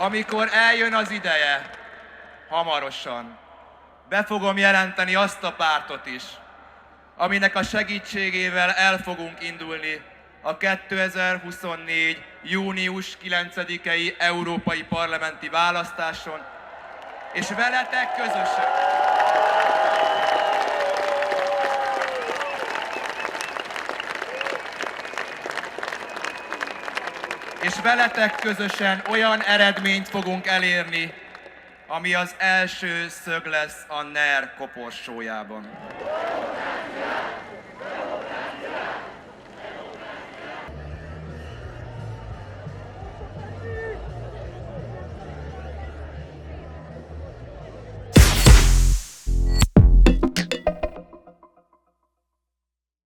Amikor eljön az ideje, hamarosan, be fogom jelenteni azt a pártot is, aminek a segítségével el fogunk indulni a 2024. június 9-i európai parlamenti választáson, és veletek közösen olyan eredményt fogunk elérni, ami az első szög lesz a NER koporsójában.